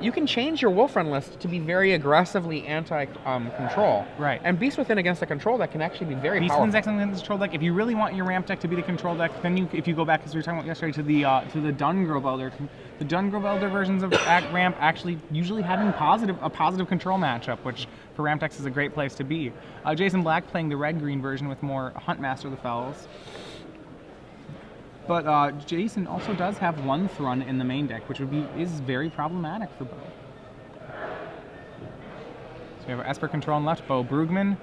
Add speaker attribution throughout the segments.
Speaker 1: you can change your Wolf Run list to be very aggressively anti-control.
Speaker 2: Right.
Speaker 1: And Beast Within against a control deck can actually be very
Speaker 2: Beast
Speaker 1: powerful.
Speaker 2: Within's excellent against the control deck. If you really want your ramp deck to be the control deck, then if you go back, as we were talking about yesterday, to the Dungrove Elder, the Dungrove Elder versions of ramp actually usually having a positive control matchup, which for ramp decks is a great place to be. Jason Black playing the red-green version with more Huntmaster of the Fells. But Jason also does have one Thrun in the main deck, which is very problematic for Beaux. So we have Esper Control on left, Beaux Bruggman.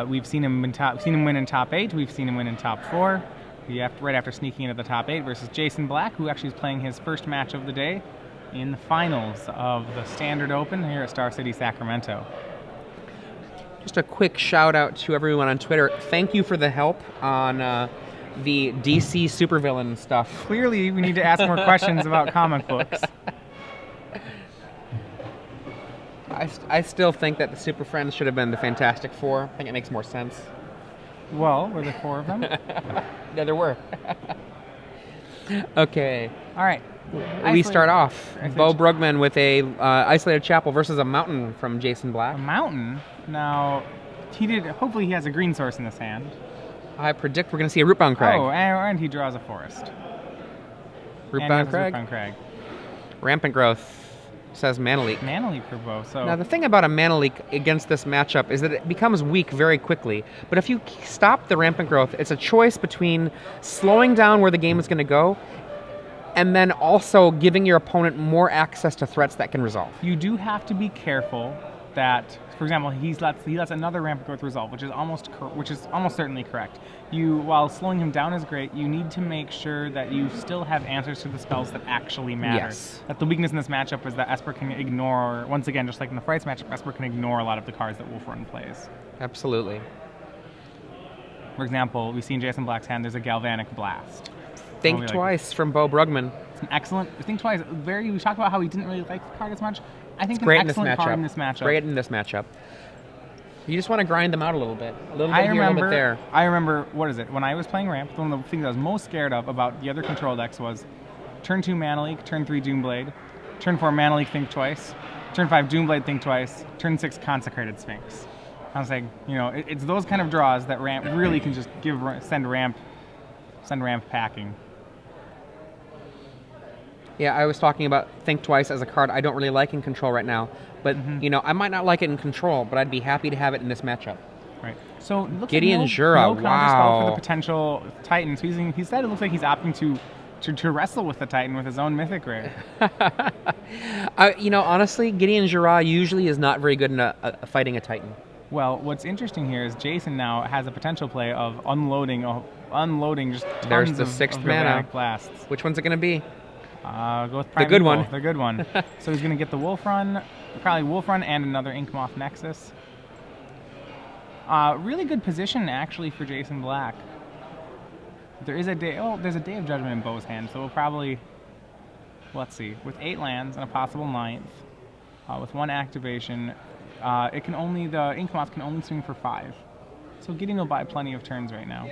Speaker 2: We've seen him win in top 8. We've seen him win in top 4. Right after sneaking into the top 8 versus Jason Black, who actually is playing his first match of the day in the finals of the Standard Open here at Star City, Sacramento.
Speaker 1: Just a quick shout out to everyone on Twitter. Thank you for the help on the DC supervillain stuff.
Speaker 2: Clearly, we need to ask more questions about comic books.
Speaker 1: I still think that the Super Friends should have been the Fantastic Four. I think it makes more sense.
Speaker 2: Well, were there 4 of them?
Speaker 1: Yeah, there were. Okay.
Speaker 2: All right.
Speaker 1: We start off. Beaux Bruggman with a Isolated Chapel versus a Mountain from Jason Black.
Speaker 2: A Mountain? Now, hopefully he has a green source in his hand.
Speaker 1: I predict we're going to see a Rootbound Crag.
Speaker 2: Oh, and he draws a forest.
Speaker 1: Rootbound Crag. Rampant Growth, says Mana Leak.
Speaker 2: Mana Leak for Beaux. So
Speaker 1: now, the thing about a Mana Leak against this matchup is that it becomes weak very quickly. But if you stop the Rampant Growth, it's a choice between slowing down where the game is going to go and then also giving your opponent more access to threats that can resolve.
Speaker 2: You do have to be careful that, for example, he lets another Rampant Growth resolve, which is almost certainly correct. While slowing him down is great, you need to make sure that you still have answers to the spells that actually matter.
Speaker 1: Yes.
Speaker 2: That the weakness in this matchup is that Esper can ignore, once again, just like in the Frights matchup, Esper can ignore a lot of the cards that Wolf Run plays.
Speaker 1: Absolutely.
Speaker 2: For example, we see in Jason Black's hand there's a Galvanic Blast.
Speaker 1: Think Twice from Beaux Bruggman.
Speaker 2: It's an excellent. Think Twice. We talked about how he didn't really like the card as much. I think it's
Speaker 1: great
Speaker 2: an excellent card in this matchup.
Speaker 1: Great in this matchup. You just want to grind them out a little bit. A little bit here, a little bit there.
Speaker 2: I remember, what is it? When I was playing Ramp, one of the things I was most scared of about the other control decks was turn 2 Mana Leak, turn 3 Doomblade, turn 4 Mana Leak, Think Twice, turn 5 Doomblade, Think Twice, turn 6 Consecrated Sphinx. I was like, it's those kind of draws that Ramp really can just send Ramp packing.
Speaker 1: Yeah, I was talking about Think Twice as a card I don't really like in Control right now. But, I might not like it in Control, but I'd be happy to have it in this matchup.
Speaker 2: Right. So,
Speaker 1: Gideon Jura,
Speaker 2: no counterspell for the potential Titan. So he said it looks like he's opting to wrestle with the Titan with his own Mythic Rare.
Speaker 1: Honestly, Gideon Jura usually is not very good in fighting a Titan.
Speaker 2: Well, what's interesting here is Jason now has a potential play of unloading just tons
Speaker 1: There's the
Speaker 2: of
Speaker 1: 6th
Speaker 2: Galvanic
Speaker 1: mana.
Speaker 2: Blasts.
Speaker 1: Which one's it going to be?
Speaker 2: Go with
Speaker 1: the good one.
Speaker 2: The good one. So he's going to get the Wolf Run, probably Wolf Run and another Inkmoth Nexus. Really good position, actually, for Jason Black. There's a Day of Judgment in Beau's hand, so we'll probably, let's see, with 8 lands and a possible 9th, with 1 activation, the Inkmoth can only swing for 5. So Gideon will buy plenty of turns right now.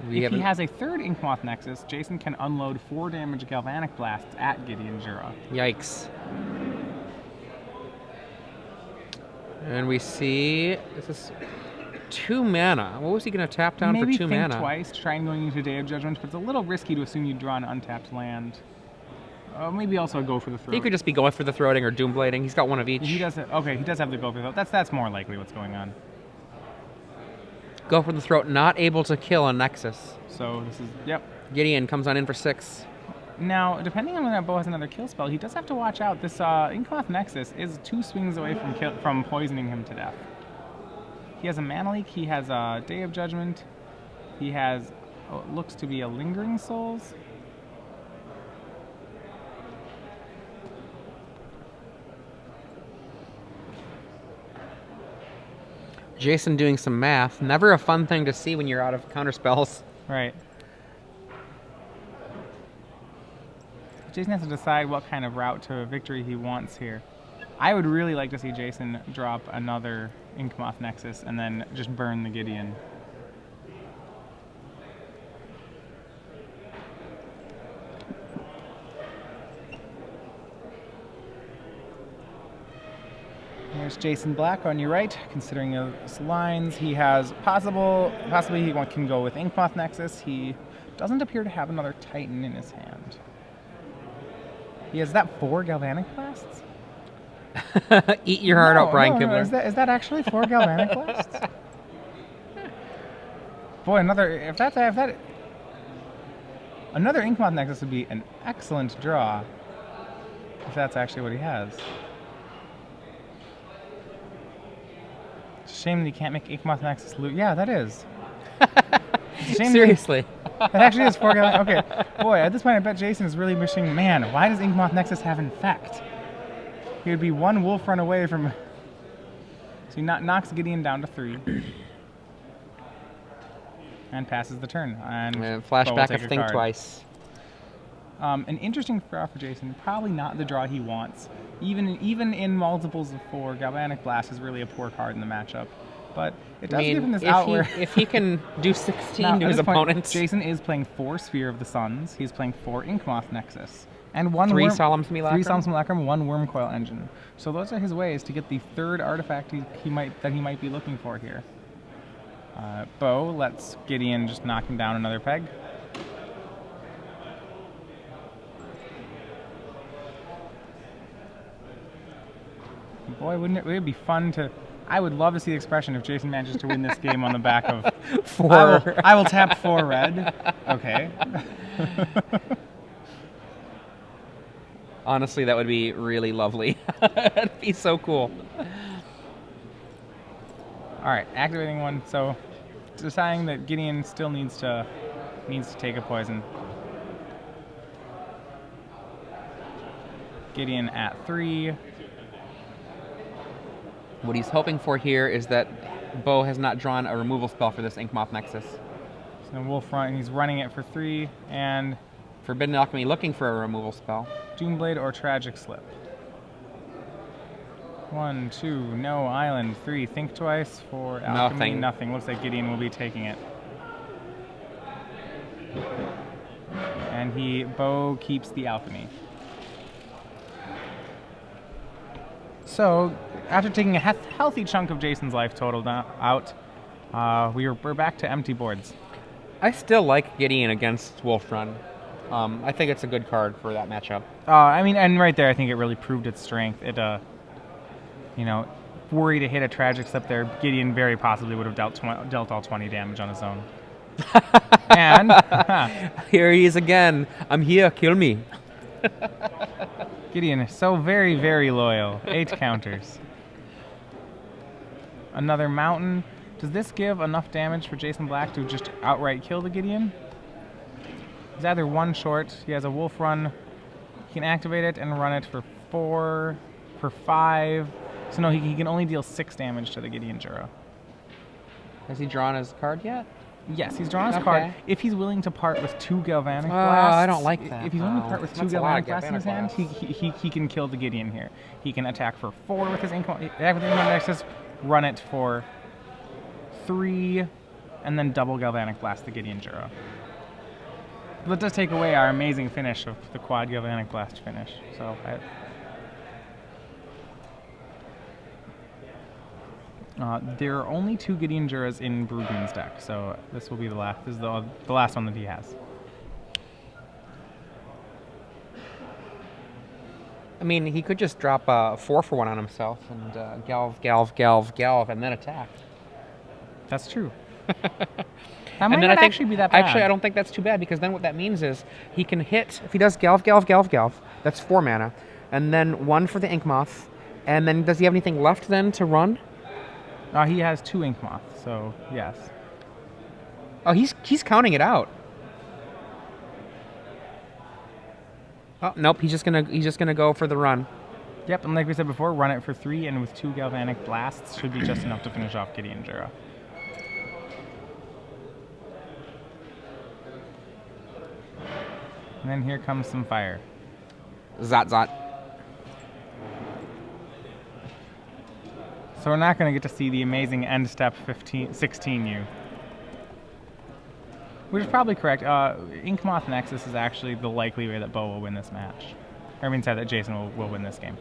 Speaker 2: If he has a 3rd Inkmoth Nexus, Jason can unload 4 damage Galvanic Blasts at Gideon Jura.
Speaker 1: Yikes. And we see, this is 2 mana. What was he going to tap down for 2 mana?
Speaker 2: Maybe think twice, trying going into Day of Judgment, but it's a little risky to assume you'd draw an untapped land. Maybe also go for the throat.
Speaker 1: He could just be going for the throating or doomblading. He's got one of each.
Speaker 2: He does have the go for the throat. That's more likely what's going on.
Speaker 1: Go for the throat, not able to kill a Nexus.
Speaker 2: So this is, yep.
Speaker 1: Gideon comes on in for 6.
Speaker 2: Now, depending on whether Beaux has another kill spell, he does have to watch out. This Inkmoth Nexus is 2 swings away from poisoning him to death. He has a Mana Leak, he has a Day of Judgment, he has what looks to be a Lingering Souls.
Speaker 1: Jason doing some math. Never a fun thing to see when you're out of counterspells.
Speaker 2: Right. Jason has to decide what kind of route to victory he wants here. I would really like to see Jason drop another Inkmoth Nexus and then just burn the Gideon. There's Jason Black on your right. Considering his lines, he has possibly he can go with Inkmoth Nexus. He doesn't appear to have another Titan in his hand. He has that 4 Galvanic Blasts?
Speaker 1: Eat your heart out, Brian Kibler.
Speaker 2: Is that actually 4 Galvanic Blasts? Boy, another Inkmoth Nexus would be an excellent draw if that's actually what he has. It's a shame that he can't make Inkmoth Nexus loot. Yeah, that is.
Speaker 1: Seriously.
Speaker 2: That actually is 4 Galvanic. Okay, boy, at this point I bet Jason is really wishing, man, why does Inkmoth Nexus have Infect? He would be 1 Wolf Run away from... So he knocks Gideon down to 3. And passes the turn. And
Speaker 1: flashback of Think Twice.
Speaker 2: An interesting draw for Jason. Probably not the draw he wants. Even in multiples of 4, Galvanic Blast is really a poor card in the matchup. But it does give him this out where...
Speaker 1: if he can do 16
Speaker 2: now,
Speaker 1: to his opponents...
Speaker 2: Jason is playing 4 Sphere of the Suns. He's playing 4 Inkmoth Nexus. And
Speaker 1: 3 Solemn Simulacrum?
Speaker 2: 3 Solemn Simulacrum, 1 Wormcoil Engine. So those are his ways to get the 3rd artifact he might be looking for here. Beaux lets Gideon just knock him down another peg. Boy, wouldn't it be fun to... I would love to see the expression if Jason manages to win this game on the back of...
Speaker 1: 4.
Speaker 2: I will tap 4 red. Okay.
Speaker 1: Honestly, that would be really lovely. That'd be so cool.
Speaker 2: All right, activating 1. So, deciding that Gideon still needs to take a poison. Gideon at 3.
Speaker 1: What he's hoping for here is that Beaux has not drawn a removal spell for this Inkmoth Nexus.
Speaker 2: So Wolf Run, he's running it for 3, and
Speaker 1: Forbidden Alchemy looking for a removal spell.
Speaker 2: Doomblade or Tragic Slip. 1, 2, no island. 3, think twice. 4, alchemy. Nothing. Looks like Gideon will be taking it. And Beaux keeps the alchemy. So, after taking a healthy chunk of Jason's life total out, we're back to empty boards.
Speaker 1: I still like Gideon against Wolf Run. I think it's a good card for that matchup.
Speaker 2: I mean, and right there, I think it really proved its strength. It, were he to hit a Tragic Slip there, Gideon very possibly would have dealt all 20 damage on his own. And
Speaker 1: here he is again. I'm here, kill me.
Speaker 2: Gideon is so very, very loyal. 8 counters. Another mountain. Does this give enough damage for Jason Black to just outright kill the Gideon? He's either 1 short. He has a Wolf Run. He can activate it and run it for 4, for 5. So no, he can only deal 6 damage to the Gideon Jura.
Speaker 1: Has he drawn his card yet?
Speaker 2: Yes, he's drawn his card. If he's willing to part with 2 Galvanic Blasts...
Speaker 1: I don't like that.
Speaker 2: If he's willing to part with 2 Galvanic Blasts in his hand, he can kill the Gideon here. He can attack for 4 with his Inkmoth Nexus, run it for 3, and then double Galvanic Blast the Gideon Jura. But it does take away our amazing finish of the quad Galvanic Blast finish. So there are only 2 Gideon Juras in Bruggman's deck, so this will be the last. This is the last one that he has.
Speaker 1: I mean, he could just drop a 4-for-1 on himself and galv, and then attack.
Speaker 2: That's true. That might not actually be that bad.
Speaker 1: Actually, I don't think that's too bad, because then what that means is he can hit, if he does galv, that's 4 mana, and then 1 for the Inkmoth, and then does he have anything left then to run?
Speaker 2: He has 2 Inkmoth, so yes.
Speaker 1: Oh, he's counting it out. Oh nope, he's just gonna go for the run.
Speaker 2: Yep, and like we said before, run it for 3, and with 2 Galvanic Blasts should be just enough to finish off Gideon Jura. And then here comes some fire.
Speaker 1: Zot zot.
Speaker 2: So we're not going to get to see the amazing end step 16U. Which is probably correct. Inkmoth Nexus is actually the likely way that Beaux will win this match. Or I mean, sorry, that Jason will win this game.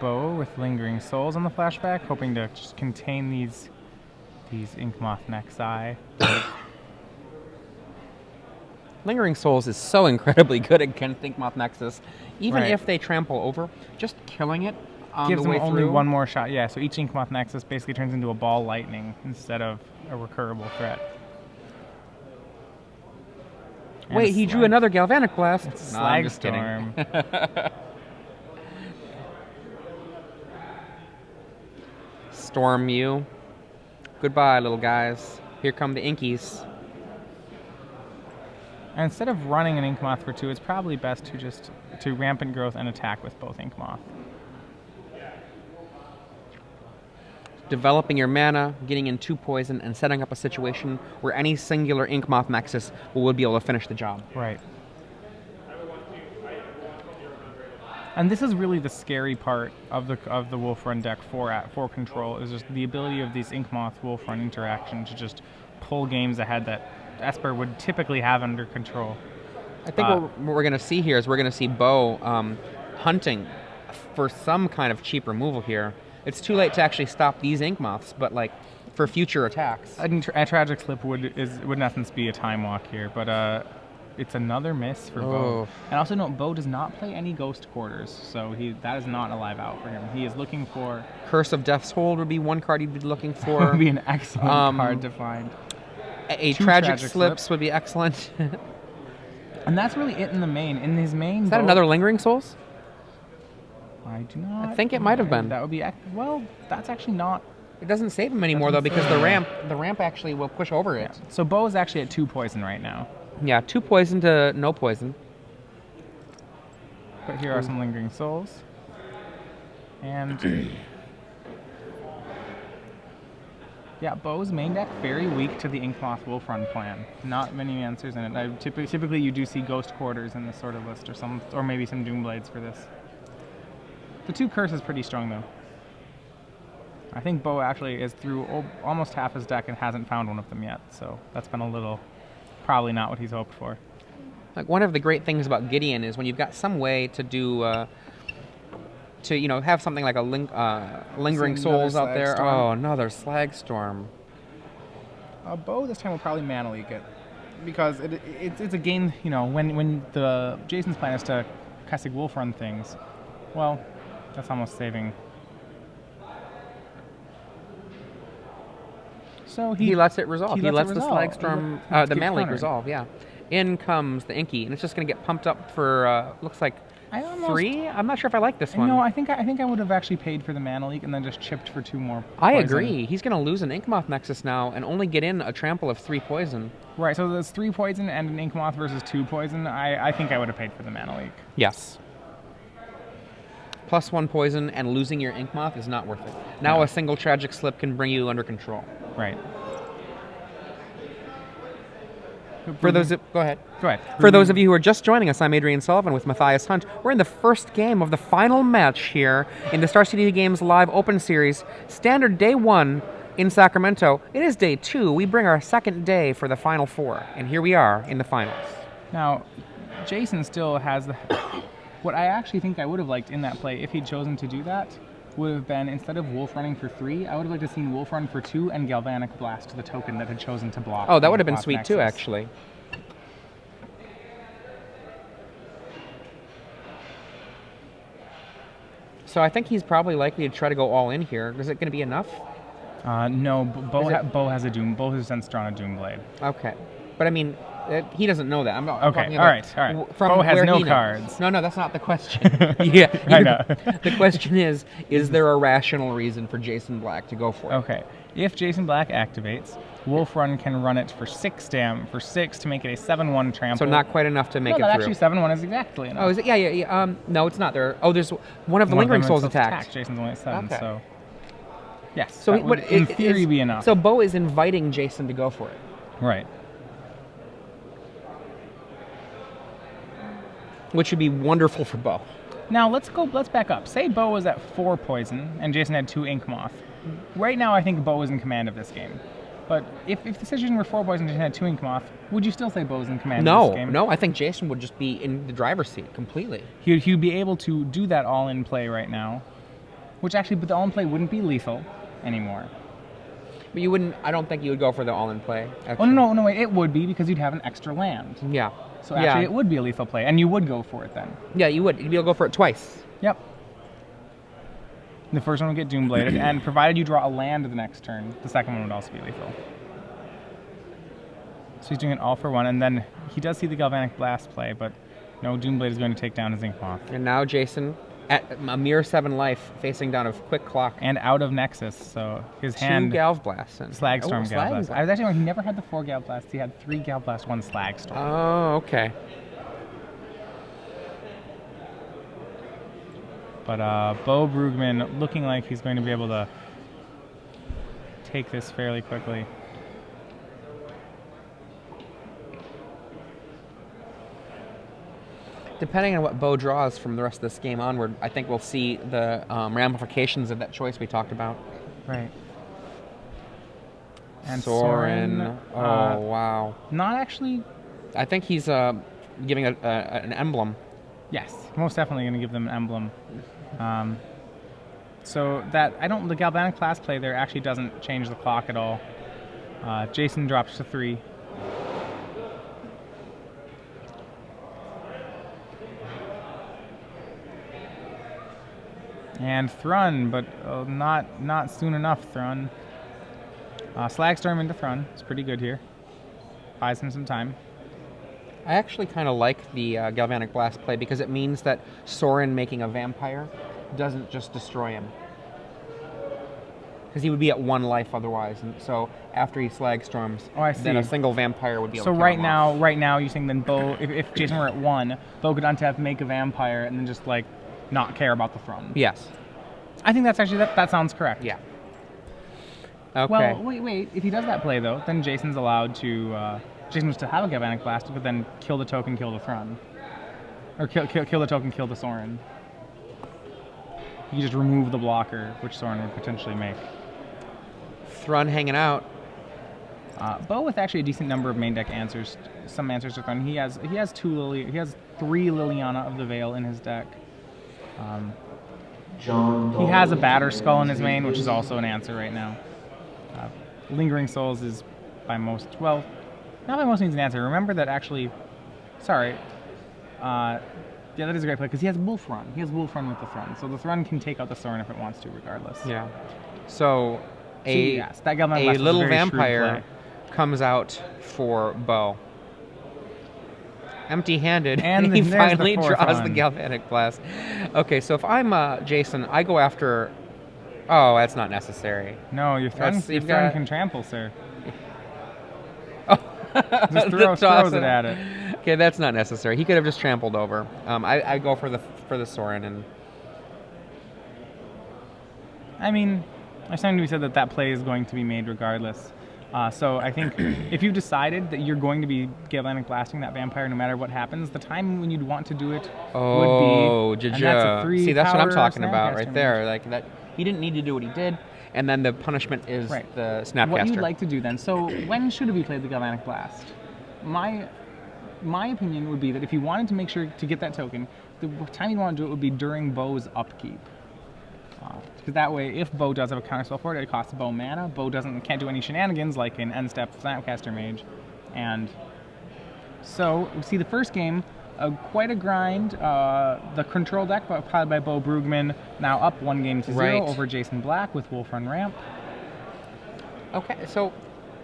Speaker 2: Beaux with Lingering Souls on the flashback, hoping to just contain these Inkmoth Nexi.
Speaker 1: Lingering Souls is so incredibly good against Inkmoth Nexus. Even
Speaker 2: Right.
Speaker 1: if they trample over, just killing it on
Speaker 2: Gives
Speaker 1: the way
Speaker 2: them only
Speaker 1: through.
Speaker 2: one more shot. Yeah, so each Inkmoth Nexus basically turns into a ball lightning instead of a recurable threat. And
Speaker 1: Wait,
Speaker 2: a
Speaker 1: he drew
Speaker 2: slag-
Speaker 1: another Galvanic Blast.
Speaker 2: It's a
Speaker 1: No, I'm
Speaker 2: Slag
Speaker 1: just kidding.
Speaker 2: Storm.
Speaker 1: Storm Mew. Goodbye, little guys. Here come the Inkies.
Speaker 2: And instead of running an Inkmoth for 2, it's probably best to Rampant Growth and attack with both Inkmoth.
Speaker 1: Developing your mana, getting in 2 poison, and setting up a situation where any singular Inkmoth Nexus will be able to finish the job.
Speaker 2: Right. And this is really the scary part of the Wolf Run deck for control, is just the ability of these Inkmoth Wolf Run interaction to just pull games ahead that Esper would typically have under control.
Speaker 1: I think what we're going to see here is we're going to see Beaux hunting for some kind of cheap removal here. It's too late to actually stop these Inkmoths, but like for future attacks.
Speaker 2: A Tragic Slip would in essence be a time walk here, but it's another miss for Beaux. And also note, Beaux does not play any Ghost Quarters, so that is not a live out for him. He is looking for...
Speaker 1: Curse of Death's Hold would be one card he'd be looking for.
Speaker 2: That would be an excellent card to find.
Speaker 1: A
Speaker 2: Two
Speaker 1: Tragic
Speaker 2: Tragic
Speaker 1: Slips would be excellent.
Speaker 2: And that's really it in the main. In his main,
Speaker 1: Is that another Lingering Souls?
Speaker 2: I do not.
Speaker 1: I think it might have been.
Speaker 2: That would be well. That's actually not.
Speaker 1: It doesn't save him anymore though, because the ramp actually will push over it.
Speaker 2: So Beaux is actually at 2 poison right now.
Speaker 1: Yeah, 2 poison to no poison.
Speaker 2: But here are some Lingering Souls. And yeah, Beau's main deck very weak to the Inkmoth Wolf Run plan. Not many answers in it. Typically you do see Ghost Quarters in this sort of list, or maybe some Doomblades for this. The 2 Curse is pretty strong though. I think Beaux actually is through almost half his deck and hasn't found one of them yet, so that's been a little, probably not what he's hoped for.
Speaker 1: Like one of the great things about Gideon is when you've got some way to do, have something like a Lingering Souls out there.
Speaker 2: Slag Storm.
Speaker 1: Oh, another Slag Storm.
Speaker 2: Beaux this time will probably Mana Leak it, because it's a game, when the Jason's plan is to Kessig Wolf Run things, well, that's almost saving. So he
Speaker 1: lets it resolve. He lets the Slag Storm, the
Speaker 2: keeps
Speaker 1: Mana Leak
Speaker 2: countering.
Speaker 1: resolve, yeah. In comes the Inky, and it's just going to get pumped up for, looks like 3? I'm not sure if I like this one.
Speaker 2: No, I think I would have actually paid for the Mana Leak and then just chipped for 2 more
Speaker 1: I
Speaker 2: poison.
Speaker 1: agree. He's going to lose an Inkmoth Nexus now and only get in a trample of 3 poison.
Speaker 2: Right, so there's 3 poison and an Inkmoth versus 2 poison. I think I would have paid for the Mana Leak.
Speaker 1: Yes. Plus 1 poison and losing your Inkmoth is not worth it. Now a single Tragic Slip can bring you under control.
Speaker 2: Right.
Speaker 1: For those, go ahead.
Speaker 2: Go ahead.
Speaker 1: For those of you who are just joining us, I'm Adrian Sullivan with Matthias Hunt. We're in the first game of the final match here in the Star City Games Live Open Series. Standard Day 1 in Sacramento. It is Day 2. We bring our second day for the Final 4, and here we are in the finals.
Speaker 2: Now, Jason still has the... What I actually think I would have liked in that play, if he'd chosen to do that, would have been, instead of Wolf Running for 3, I would have liked to seen Wolf Run for 2 and Galvanic Blast to the token that had chosen to block.
Speaker 1: Oh, that would have been
Speaker 2: Inkmoth
Speaker 1: sweet too,
Speaker 2: Nexus.
Speaker 1: actually. So I think he's probably likely to try to go all in here. Is it going to be enough?
Speaker 2: No, Beaux has a Doom. Beaux has since drawn a Doomblade.
Speaker 1: Okay. But I mean, he doesn't know that. I'm not
Speaker 2: Okay,
Speaker 1: talking
Speaker 2: all
Speaker 1: about
Speaker 2: right.
Speaker 1: From
Speaker 2: Beaux has
Speaker 1: where
Speaker 2: no
Speaker 1: he knows.
Speaker 2: cards.
Speaker 1: No, that's not the question. Yeah,
Speaker 2: I know.
Speaker 1: The question is there a rational reason for Jason Black to go for it?
Speaker 2: Okay. If Jason Black activates, Wolf Run can run it for 6 to make it a 7/1 trample.
Speaker 1: So not quite enough to make
Speaker 2: no,
Speaker 1: it
Speaker 2: that
Speaker 1: through.
Speaker 2: actually 7/1 is exactly enough.
Speaker 1: Oh, is it? Yeah. No, it's not there. Oh, there's one of the Lingering Souls attacked.
Speaker 2: Jason's only at 7,
Speaker 1: Okay.
Speaker 2: so yes.
Speaker 1: So
Speaker 2: that would, in theory, be enough.
Speaker 1: So Beaux is inviting Jason to go for it,
Speaker 2: right.
Speaker 1: which would be wonderful for Beaux.
Speaker 2: Now let's back up. Say Beaux was at 4 poison and Jason had 2 Inkmoth. Right now, I think Beaux is in command of this game. But if the situation were 4 poison and Jason had 2 Inkmoth, would you still say Beaux is in command of this game?
Speaker 1: No. I think Jason would just be in the driver's seat completely.
Speaker 2: He'd be able to do that all in play right now. which actually, but the all-in play wouldn't be lethal anymore.
Speaker 1: But you wouldn't. I don't think you would go for the all-in play.
Speaker 2: Oh
Speaker 1: Actually.
Speaker 2: no, wait, it would be because you'd have an extra land.
Speaker 1: Yeah.
Speaker 2: So actually, it would be a lethal play, and you would go for it then.
Speaker 1: Yeah, you would. You'd be able to go for it twice.
Speaker 2: Yep. The first one would get Doombladed, and provided you draw a land the next turn, the second one would also be lethal. So he's doing it all for one, and then he does see the Galvanic Blast play, but no, Doomblade is going to take down his Ink Moth.
Speaker 1: And now Jason, at a mere 7 life, facing down a quick clock.
Speaker 2: And out of Nexus, so his
Speaker 1: 2
Speaker 2: hand...
Speaker 1: Galv Blasts.
Speaker 2: Slagstorm Galv Blast. I was actually wrong, he never had the 4 Galv Blasts, he had 3 Galv Blasts, 1 Slagstorm.
Speaker 1: Oh, okay.
Speaker 2: But Beaux Bruggman looking like he's going to be able to take this fairly quickly.
Speaker 1: Depending on what Beaux draws from the rest of this game onward, I think we'll see the ramifications of that choice we talked about.
Speaker 2: Right. And
Speaker 1: Sorin. Oh, wow.
Speaker 2: Not actually...
Speaker 1: I think he's giving an emblem.
Speaker 2: Yes, most definitely going to give them an emblem. So that the Galvanic Blast play there actually doesn't change the clock at all. Jason drops to 3. And Thrun, but not soon enough, Thrun. Slagstorm into Thrun. It's pretty good here. Buys him some time.
Speaker 1: I actually kind of like the Galvanic Blast play because it means that Sorin making a vampire doesn't just destroy him. Because he would be at 1 life otherwise, and so after he Slagstorms, then a single vampire would be able to kill him off.
Speaker 2: Right now, you think then Beaux, if Jason were at 1, Beaux could untap, make a vampire, and then just like not care about the throne.
Speaker 1: Yes.
Speaker 2: I think that's actually that sounds correct.
Speaker 1: Yeah. Okay.
Speaker 2: Well, wait. If he does that play though, then Jason's allowed to. Jason was to have a Galvanic Blast, but then kill the token, kill the Thrun. Or kill the token, kill the Sorin. You just remove the blocker, which Sorin would potentially make.
Speaker 1: Thrun hanging out.
Speaker 2: Beaux with actually a decent number of main deck answers. Some answers to Thrun. He has 3 Liliana of the Veil in his deck. He has a Batter Skull in his main, which is also an answer right now. Lingering Souls is by most, well, not by most means an answer. Remember that actually, sorry. Yeah, that is a great play because he has Wolf Run. He has Wolf Run with the Thrun. So the Thrun can take out the Sorin if it wants to, regardless.
Speaker 1: Yeah. So
Speaker 2: yes, that
Speaker 1: a little vampire comes out for Beaux. Empty-handed, and he finally draws the Galvanic Blast. Okay, so if I'm Jason, I go after... Oh, that's not necessary.
Speaker 2: No, your Thrun can trample, sir.
Speaker 1: Oh.
Speaker 2: Just throws it at it.
Speaker 1: Okay, that's not necessary. He could have just trampled over. I go for the Sorin, and...
Speaker 2: I mean, there's something to be said that play is going to be made regardless. So I think if you've decided that you're going to be Galvanic Blasting that vampire no matter what happens, the time when you'd want to do it would be...
Speaker 1: And that's a 3 See, that's what I'm talking about right there. Like that, he didn't need to do what he did, and then the punishment is the Snapcaster.
Speaker 2: What you'd like to do then, so when should it be played the Galvanic Blast? My opinion would be that if you wanted to make sure to get that token, the time you'd want to do it would be during Beau's upkeep. Because that way, if Beaux does have a counterspell for it, it costs Beaux mana. Beaux can't do any shenanigans like an end-step Snapcaster Mage. And so, we see the first game, quite a grind. The control deck piled by Beaux Bruggman, now up 1-0 over Jason Black with Wolf Run Ramp. Okay,
Speaker 1: so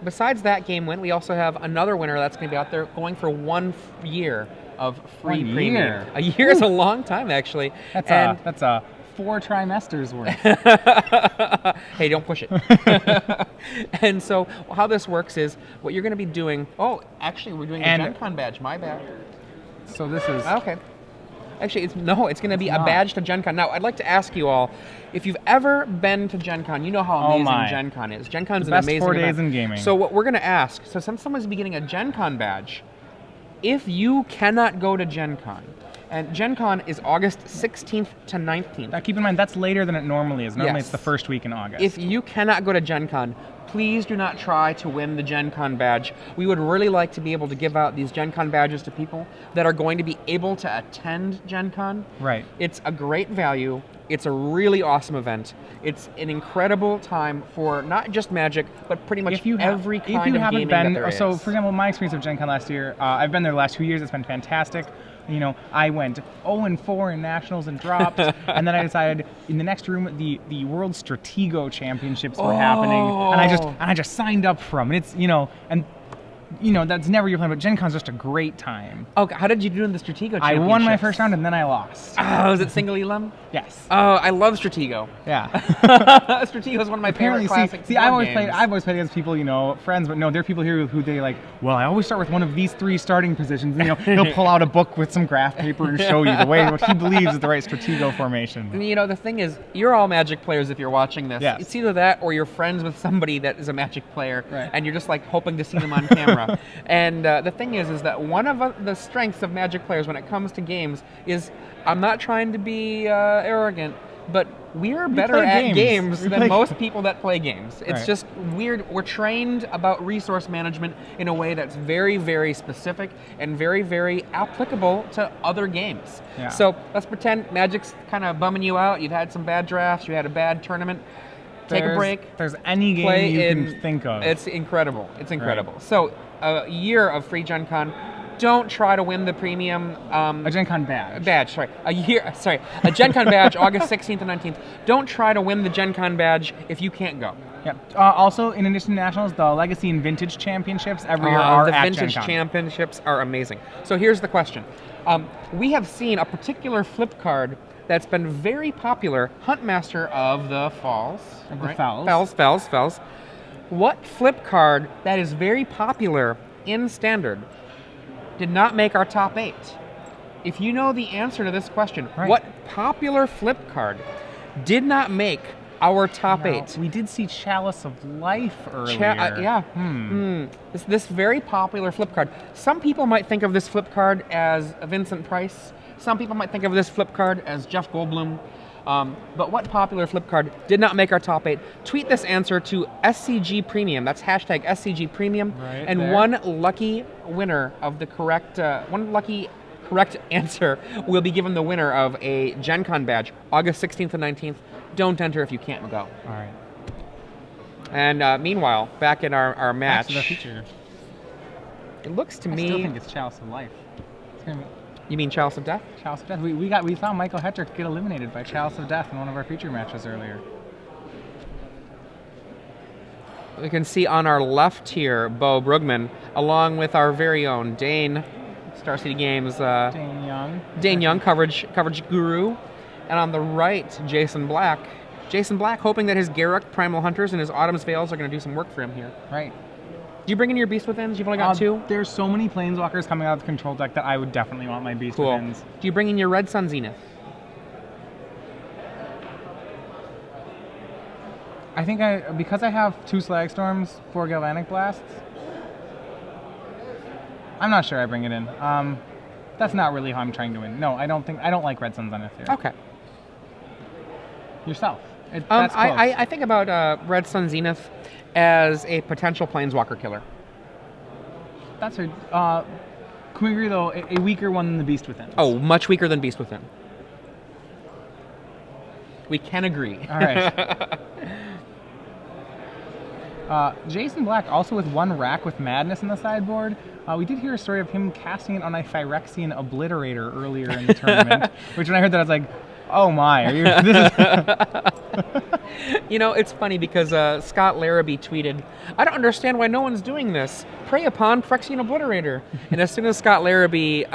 Speaker 1: besides that game win, we also have another winner that's going to be out there going for 1 year of free premium. A year is a long time, actually.
Speaker 2: That's a 4 trimesters worth.
Speaker 1: Hey, don't push it. And so how this works is what you're going to be doing. Oh, actually, we're doing a Gen Con badge. My bad.
Speaker 2: So this is
Speaker 1: okay. Actually, it's going to be a badge to Gen Con. Now, I'd like to ask you all, if you've ever been to Gen Con, you know how amazing Gen Con is. Gen Con's an amazing
Speaker 2: best 4 days
Speaker 1: event.
Speaker 2: in gaming.
Speaker 1: So what we're going to ask, so since someone's be getting a Gen Con badge, if you cannot go to Gen Con, And Gen Con is August 16th to 19th.
Speaker 2: Now keep in mind, that's later than it normally is. Normally
Speaker 1: Yes.
Speaker 2: it's the first week in August.
Speaker 1: If you cannot go to Gen Con, please do not try to win the Gen Con badge. We would really like to be able to give out these Gen Con badges to people that are going to be able to attend Gen Con.
Speaker 2: Right.
Speaker 1: It's a great value. It's a really awesome event. It's an incredible time for not just Magic, but pretty much every kind of gaming that there is.
Speaker 2: So, for example, my experience of Gen Con last year, I've been there the last 2 years. It's been fantastic. You know, I went 0-4 in nationals and dropped, and then I decided in the next room the World Stratego Championships were happening, and I just signed up for them. And it's that's never your plan, but Gen Con's just a great time.
Speaker 1: Oh, how did you do in the Stratego Championships?
Speaker 2: I won my first round and then I lost.
Speaker 1: Oh, was it single elim?
Speaker 2: Yes.
Speaker 1: Oh, I love Stratego.
Speaker 2: Yeah.
Speaker 1: Stratego is one of my favorite classic
Speaker 2: See, I've always played against people, friends, but no, there are people here who they like, well, I always start with one of these 3 starting positions. And, he'll pull out a book with some graph paper and show you the way what he believes is the right Stratego formation.
Speaker 1: And, the thing is, you're all Magic players if you're watching this.
Speaker 2: Yes.
Speaker 1: It's either that or you're friends with somebody that is a Magic player,
Speaker 2: right.
Speaker 1: And you're just like hoping to see them on camera. And the thing is that one of the strengths of Magic players when it comes to games is, I'm not trying to be arrogant, but we're better at games than most people that play games. It's just weird. We're trained about resource management in a way that's very, very specific and very, very applicable to other games.
Speaker 2: Yeah.
Speaker 1: So let's pretend Magic's kind of bumming you out. You've had some bad drafts. You had a bad tournament. Take a break.
Speaker 2: If there's any game you can think of.
Speaker 1: It's incredible. It's incredible. Right. So a year of free Gen Con. Don't try to win the premium.
Speaker 2: A Gen Con badge.
Speaker 1: A Gen Con badge, August 16th and 19th. Don't try to win the Gen Con badge if you can't go.
Speaker 2: Yep. Also, in addition to Nationals, the Legacy and Vintage Championships every year are
Speaker 1: the
Speaker 2: at
Speaker 1: Vintage
Speaker 2: Gen Con.
Speaker 1: Championships are amazing. So here's the question. We have seen a particular flip card that's been very popular, Huntmaster of the Falls.
Speaker 2: Right?
Speaker 1: Fells. What flip card that is very popular in Standard did not make our top 8? If you know the answer to this question, what popular flip card did not make our top 8?
Speaker 2: We did see Chalice of Life earlier.
Speaker 1: This very popular flip card. Some people might think of this flip card as Vincent Price. Some people might think of this flip card as Jeff Goldblum. But what popular flip card did not make our top 8? Tweet this answer to SCG Premium. That's hashtag SCG Premium.
Speaker 2: Right
Speaker 1: and
Speaker 2: there.
Speaker 1: One lucky winner of the correct answer will be given the winner of a Gen Con badge, August 16th and 19th. Don't enter if you can't go.
Speaker 2: All right.
Speaker 1: And meanwhile, back in our match,
Speaker 2: That's the feature.
Speaker 1: It looks to me.
Speaker 2: I still think it's Chalice of Life. It's gonna be
Speaker 1: You mean Chalice of Death?
Speaker 2: Chalice of Death. We saw Michael Hetrick get eliminated by Chalice of Death in one of our feature matches earlier.
Speaker 1: We can see on our left here, Beaux Bruggman, along with our very own Dane, Star City Games. Dane Young, coverage guru, and on the right, Jason Black. Jason Black, hoping that his Garruk Primal Hunters and his Autumn's Veils are going to do some work for him here.
Speaker 2: Right.
Speaker 1: Do you bring in your Beast Withins? You've only got 2?
Speaker 2: There's so many Planeswalkers coming out of the control deck that I would definitely want my Beast Withins.
Speaker 1: Do you bring in your Red Sun Zenith?
Speaker 2: I think because I have 2 Slag Storms, 4 Galvanic Blasts, I'm not sure I bring it in. That's not really how I'm trying to win. No, I don't like Red Sun Zenith here.
Speaker 1: Okay.
Speaker 2: Yourself. That's close.
Speaker 1: I think about Red Sun Zenith as a potential Planeswalker killer.
Speaker 2: That's right. Can we agree, though, a weaker one than the Beast Within?
Speaker 1: Oh, much weaker than Beast Within. We can agree.
Speaker 2: All right. Jason Black, also with 1 Rack with Madness in the sideboard. We did hear a story of him casting it on a Phyrexian Obliterator earlier in the tournament, which when I heard that, I was like, oh my.
Speaker 1: It's funny because Scott Larrabee tweeted, I don't understand why no one's doing this. Prey upon Phyrexian Obliterator. And as soon as Scott Larrabee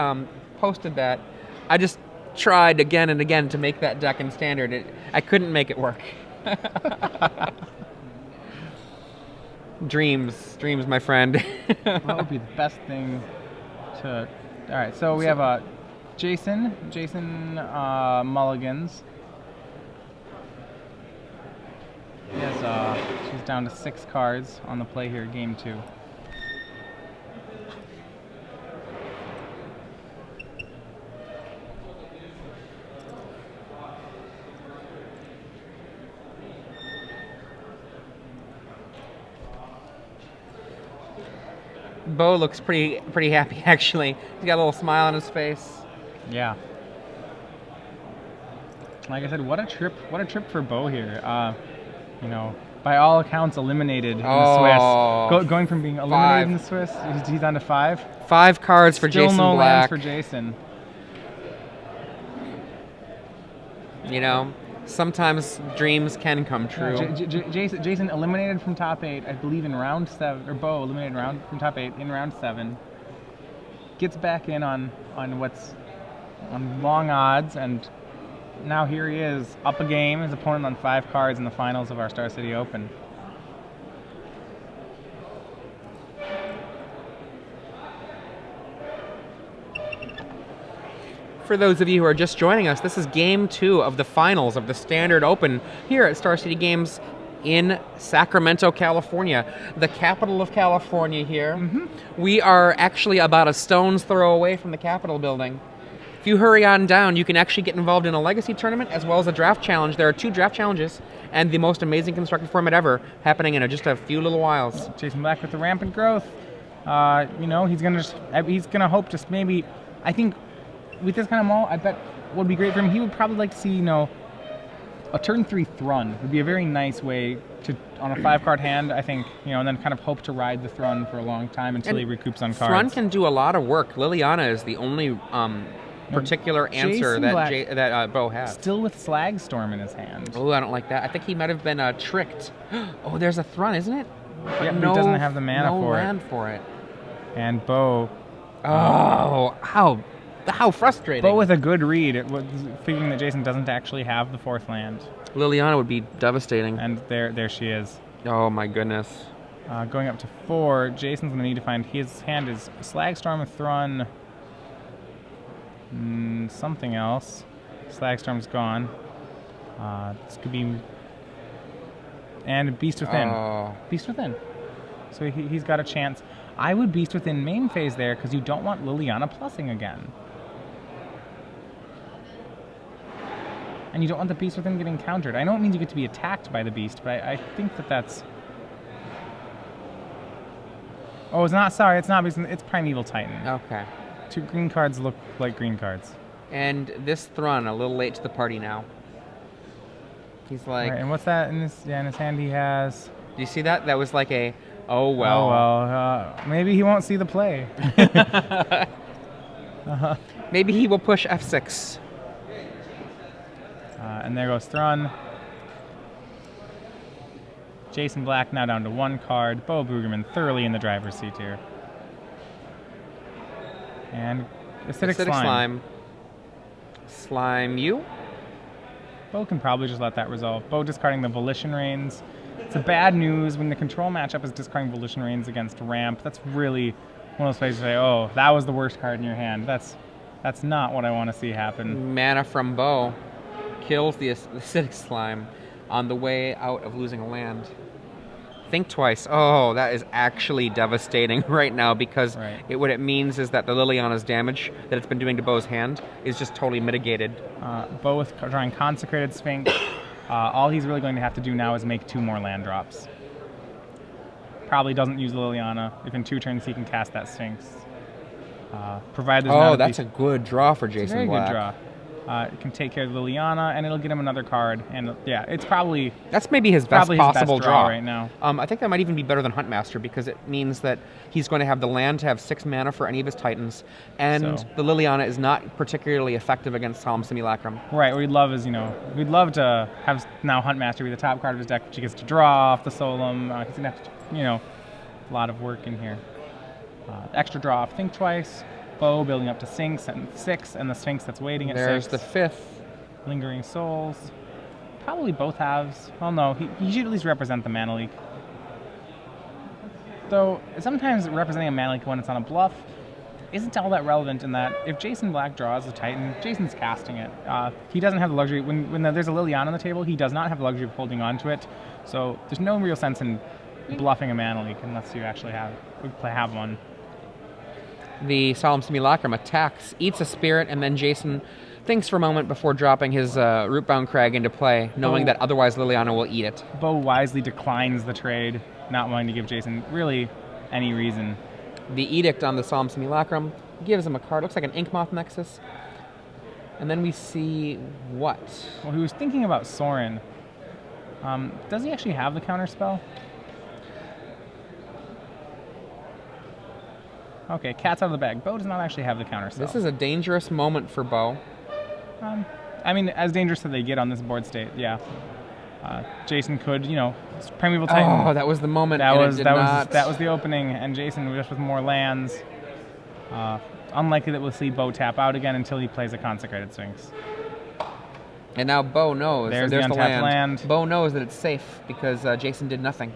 Speaker 1: posted that, I just tried again and again to make that deck in Standard. I couldn't make it work. Dreams, my friend.
Speaker 2: That would be the best thing to... All right, so we have Jason Mulligans. He has, she's down to 6 cards on the play here, game 2.
Speaker 1: Beaux looks pretty happy, actually. He's got a little smile on his face.
Speaker 2: Yeah. Like I said, what a trip for Beaux here. You know, by all accounts, eliminated in the Swiss. Going from being eliminated in the Swiss, he's down to 5.
Speaker 1: 5 cards for Jason
Speaker 2: Still no
Speaker 1: Black.
Speaker 2: lands for Jason.
Speaker 1: You know, sometimes dreams can come true.
Speaker 2: Jason eliminated from top 8, I believe, in round 7, or Beaux eliminated from top 8 in round 7. Gets back in on long odds, and now here he is, up a game, his opponent on 5 cards in the finals of our Star City Open.
Speaker 1: For those of you who are just joining us, this is Game 2 of the finals of the Standard Open here at Star City Games in Sacramento, California, the capital of California here.
Speaker 2: Mm-hmm.
Speaker 1: We are actually about a stone's throw away from the Capitol building. If you hurry on down, you can actually get involved in a Legacy tournament as well as a draft challenge. There are 2 draft challenges and the most amazing constructed format ever happening in just a few little whiles.
Speaker 2: Jason Black with the rampant growth. You know, he's gonna hope just maybe, I think, with this kind of maul, I bet what would be great for him, he would probably like to see, you know, a turn 3 Thrun would be a very nice way to, on a 5-card hand, I think, you know, and then kind of hope to ride the Thrun for a long time until he recoups on cards.
Speaker 1: Thrun can do a lot of work. Liliana is the only particular answer that Beaux has.
Speaker 2: Still with Slag Storm in his hand.
Speaker 1: Oh, I don't like that. I think he might have been tricked. Oh, there's a Thrun, isn't it?
Speaker 2: Yeah, but he doesn't have the mana
Speaker 1: no
Speaker 2: for
Speaker 1: land for it.
Speaker 2: And Beaux.
Speaker 1: Oh, how frustrating.
Speaker 2: Beaux with a good read, figuring that Jason doesn't actually have the 4th land.
Speaker 1: Liliana would be devastating.
Speaker 2: And there she is.
Speaker 1: Oh my goodness.
Speaker 2: Going up to 4, Jason's going to need to find, his hand is Slagstorm, Thrun, something else. Slagstorm's gone. This could be, and Beast Within.
Speaker 1: Oh.
Speaker 2: Beast Within. So he's got a chance. I would Beast Within main phase there because you don't want Liliana plussing again. And you don't want the Beast Within getting countered. I know it means you get to be attacked by the Beast, but I think that's... Oh, it's not, sorry, it's not Beast Within, it's Primeval Titan.
Speaker 1: Okay.
Speaker 2: 2 green cards look like green cards.
Speaker 1: And this Thrun, a little late to the party now. He's like...
Speaker 2: Right, and what's that in his hand he has?
Speaker 1: Do you see that? That was like a, oh well.
Speaker 2: Oh well, maybe he won't see the play.
Speaker 1: Maybe he will push F6.
Speaker 2: And there goes Thrun. Jason Black now down to 1 card. Beaux Bruggman thoroughly in the driver's seat here. And Acidic Slime. Slime you? Beaux can probably just let that resolve. Beaux discarding the Volition Reins. It's a bad news when the control matchup is discarding Volition Reins against Ramp. That's really one of those places to say, oh, that was the worst card in your hand. That's not what I want to see happen. Mana from Beaux kills the Acidic Slime on the way out of losing a land. Think twice. Oh, that is actually devastating right now because what it means is that the Liliana's damage that it's been doing to Beau's hand is just totally mitigated. Beaux with drawing Consecrated Sphinx. All he's really going to have to do now is make 2 more land drops. Probably doesn't use Liliana. If in 2 turns he can cast that Sphinx. Provided that's a good draw for Jason Black. Very good draw. It can take care of Liliana, and it'll get him another card. And yeah, it's probably... That's maybe his best possible draw right now. I think that might even be better than Huntmaster, because it means that he's going to have the land to have 6 mana for any of his Titans, and the Liliana is not particularly effective against Solemn Simulacrum. Right, what we'd love is, we'd love to have now Huntmaster be the top card of his deck, which he gets to draw off the Solemn. He's going to have to, a lot of work in here. Extra draw off Think Twice. Beaux building up to Sphinx and 6, and the Sphinx that's waiting at 6. There's the 5th. Lingering Souls. Probably both halves. Well, no, he should at least represent the mana leak. Though, sometimes representing a mana leak when it's on a bluff isn't all that relevant in that if Jason Black draws a Titan, Jason's casting it. He doesn't have the luxury, when there's a Liliana on the table, he does not have the luxury of holding on to it. So there's no real sense in bluffing a mana leak unless you actually have one. The Solemn Simulacrum attacks, eats a spirit, and then Jason thinks for a moment before dropping his Rootbound Crag into play, knowing that otherwise Liliana will eat it. Beaux wisely declines the trade, not wanting to give Jason really any reason.
Speaker 1: The Edict on the Solemn Simulacrum gives him a card. Looks like an Inkmoth Nexus. And then we see what?
Speaker 2: Well, he was thinking about Sorin. Does he actually have the counterspell? Okay, cat's out of the bag. Beaux does not actually have the counterspell.
Speaker 1: This is a dangerous moment for Beaux.
Speaker 2: I mean, as dangerous as they get on this board state, yeah. Jason could, Primeval Titan.
Speaker 1: Oh, that was the moment.
Speaker 2: That was the opening, and Jason just with more lands. Unlikely that we'll see Beaux tap out again until he plays a Consecrated Sphinx.
Speaker 1: And now Beaux knows.
Speaker 2: There's
Speaker 1: the
Speaker 2: untapped land.
Speaker 1: Beaux knows that it's safe because Jason did nothing.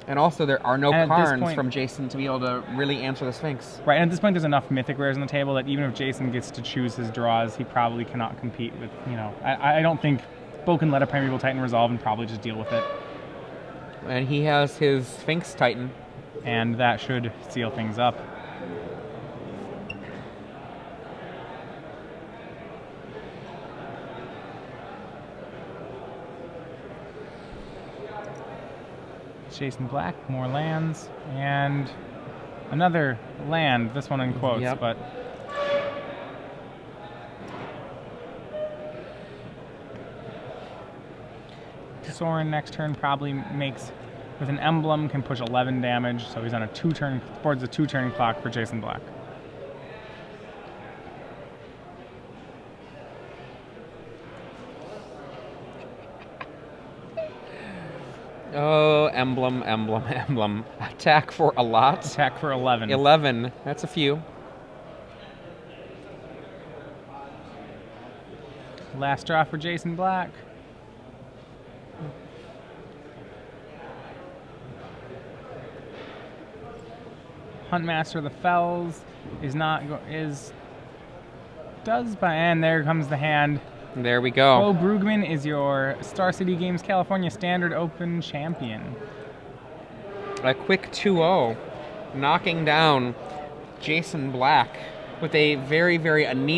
Speaker 1: And also there are no
Speaker 2: And at this
Speaker 1: cards
Speaker 2: point-
Speaker 1: from Jason to be able to really answer the Sphinx.
Speaker 2: Right, and at this point there's enough Mythic Rares on the table that even if Jason gets to choose his draws, he probably cannot compete with, I don't think Beaux can let a Primeval Titan resolve and probably just deal with it.
Speaker 1: And he has his Sphinx Titan.
Speaker 2: And that should seal things up. Jason Black, more lands, and another land, this one in quotes,
Speaker 1: Yep.
Speaker 2: but Sorin next turn probably makes, with an emblem, can push 11 damage, so he's on a 2-turn, board's a 2-turn clock for Jason Black.
Speaker 1: Oh, emblem. Attack for a lot.
Speaker 2: Attack for 11.
Speaker 1: 11. That's a few.
Speaker 2: Last draw for Jason Black. Huntmaster of the Fells and there comes the hand.
Speaker 1: There we go.
Speaker 2: Beaux Bruggman is your Star City Games California Standard Open champion.
Speaker 1: A quick 2-0, knocking down Jason Black with a very, very anemic